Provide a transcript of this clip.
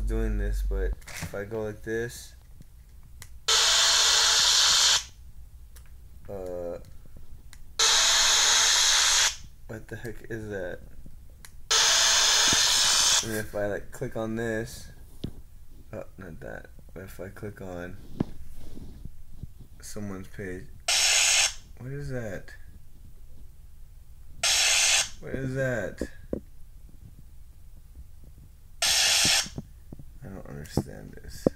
doing this, but if I go like this, what the heck is that? And if I like click on this, oh, not that, but if I click on someone's page, what is that? What is that? I don't understand this.